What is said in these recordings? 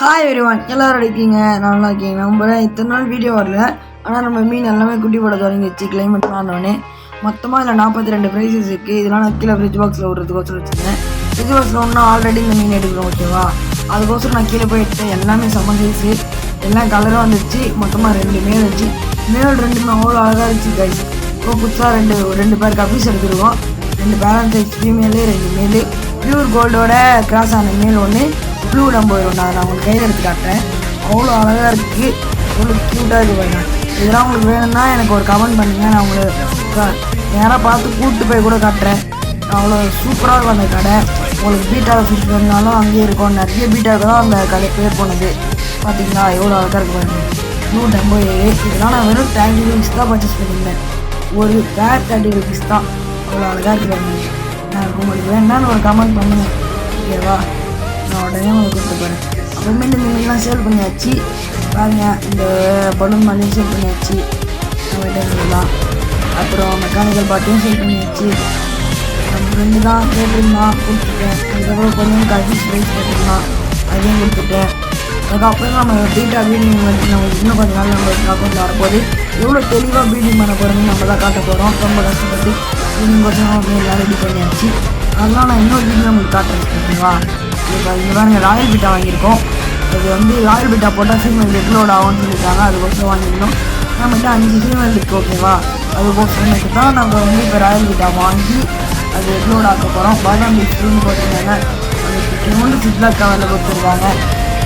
Hi everyone, எல்லாரும் இருக்கீங்க, நல்லா இருக்கீங்க. நம்ம இத்தனை நாள் வீடியோ வரல, ஆனால் நம்ம மீன் எல்லாமே குட்டி போட தொடங்கிடுச்சு. கிளைமேட்லாம் ஆனோடனே மொத்தமாக இதில் 42 ப்ரைஸஸ் இருக்குது. இதெல்லாம் நான் கீழே ஃப்ரிட்ஜ் பாக்ஸில் விடுறதுக்கோசரம் வச்சுருந்தேன். ஃப்ரிட்ஜ் பாக்ஸில் ஒன்றா ஆல்ரெடி இந்த மீன் எடுக்கிறோம், ஓகேவா? அதுக்கோசரம் நான் கீழே போய் எடுத்தேன். எல்லாமே செம்ம சைஸு, எல்லாம் கலரும் வந்துச்சு. மொத்தமாக 2 மேல் வச்சு, மேல் 2மே அவ்வளோ அழகாக இருந்துச்சு கைஸ். இப்போ புதுசாக ரெண்டு பேர் கப்பீஸ் எடுத்துருக்கோம். 2 பேலன்ஸ் சைஸ் ஃபீமேலு, 2 மேலு. பியூர் கோல்டோட கிராஸ் ஆன மேல் ஒன்று, ப்ளூ நம்பர் ஒன்று. நான் உங்களுக்கு கையில் எடுத்து காட்டுறேன். அவ்வளோ அழகாக இருக்குது, அவ்வளோ க்யூட்டாக இருக்குது பாருங்க. இதெல்லாம் உங்களுக்கு வேணும்னா எனக்கு ஒரு கமெண்ட் பண்ணுங்கள். நான் உங்களுக்கு நேராக பார்த்து கூப்பிட்டு போய் கூட காட்டுறேன். அவ்வளோ சூப்பராக இருக்கும் அந்த கடை. உங்களுக்கு பீட்டா ஃபிஷ் வேணுனாலும் அங்கேயே இருக்கும். நிறைய பீட்டாவுக்கு தான் அந்த கடை பேர் போனது. பார்த்தீங்களா எவ்வளோ அழகாக இருக்குது பாருங்க. 157. இதெல்லாம் நான் வெறும் 30 rupees தான் பர்ச்சேஸ் பண்ணியிருந்தேன். ஒரு பேர் 30 rupees தான். அவ்வளோ அழகாக இருக்குது பாருங்க. நான் உங்களுக்கு வேணும்னான்னு ஒரு கமெண்ட் பண்ணுங்கள், ஓகேவா? நான் உடனே உங்களுக்கு கொடுத்து போகிறேன். அப்புறமே இந்த மீன்லாம் சேல் பண்ணியாச்சு பாருங்க. இந்த பலூன் மாதிரியும் சேல் பண்ணியாச்சு நம்ம டைம்லாம். அப்புறம் மெக்கானிக்கல் பாட்டையும் சேல் பண்ணியாச்சு. நம்ம ஃப்ரெண்டு தான் கேட்டிருந்தான், கொடுத்துட்டேன். அதுக்கப்புறம் கொஞ்சம் கல்விஸ் ப்ரைஸ் கேட்டிருந்தான், அதையும் கொடுத்துட்டேன். அதுக்கப்புறம் நம்ம பீட்டா பீடிங் வந்து நம்மளுக்கு இன்னும் கொஞ்சம் நாள் நம்ம அக்கௌண்ட்டில் வரப்போது. எவ்வளோ தெளிவாக பீடிங் பண்ண போகிறோம்னு நம்ம தான் காட்ட போகிறோம். ரொம்ப கஷ்டப்பட்டு பீடிங் கொஞ்சம் எல்லாம் ரெடி பண்ணியாச்சு. அதெல்லாம் நான் இன்னொரு வீடியோ உங்களுக்கு காட்டுறேன், ஓகேவா? இப்போ இங்கே பாருங்க, ராயல் பீட்டா வாங்கியிருக்கோம். அது வந்து ராயல் பீட்டா போட்டால் ஃபீமேல் எக்லோட் ஆகும்னு சொல்லியிருக்காங்க. அதுக்கோசரம் வாங்கியிருந்தோம். நம்மகிட்ட 5 ஃபீமேல் இருக்குது, ஓகேவா? அதுக்கோசரமேட்டு தான் நம்ம வந்து இப்போ ராயல் பீட்டா வாங்கி அது எக்லோட் ஆக்க போகிறோம். பாதாம் பீட்ஸ்ன்னு போட்டிருக்காங்க. அதுக்கு இன்னொன்று சிப்லாக் கவரில் கொடுத்துருக்காங்க.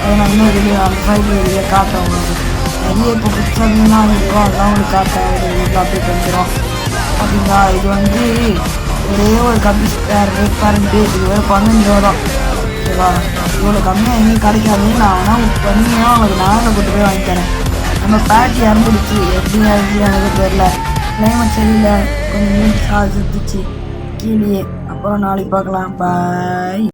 அதை நான் இன்னும் வெளியே அந்த சைடில் வெளியே காட்டுறேன் உங்களுக்கு. நிறைய இப்போ புதுசாக மீனாக வாங்கியிருக்கோம், அதெல்லாம் உங்களுக்கு காட்டுறேன். ஒரு வீட்டில் அப்டேட் பண்ணிக்கிறோம். அப்படிங்களா? இது வந்து ஒரே ஒரு கப்பி ரேட் பாருங்க. இது வேறு 15 ரூபா தான், ஓகேவா? இவ்வளோ கம்மியாக எங்கேயும் கிடைக்காது. நான் ஆனால் பண்ணிங்கன்னா அவங்களுக்கு நாளில் கொண்டு போய் வாங்கி தரேன். நம்ம பேட்டி இறந்துடுச்சு, எப்படி ஆகிடுச்சு எனக்கு தெரியல. கிளைமேட் சரியில்லை, கொஞ்சம் மீன் செத்துச்சு கீழே. அப்புறம் நாளைக்கு பார்க்கலாம். பாய்.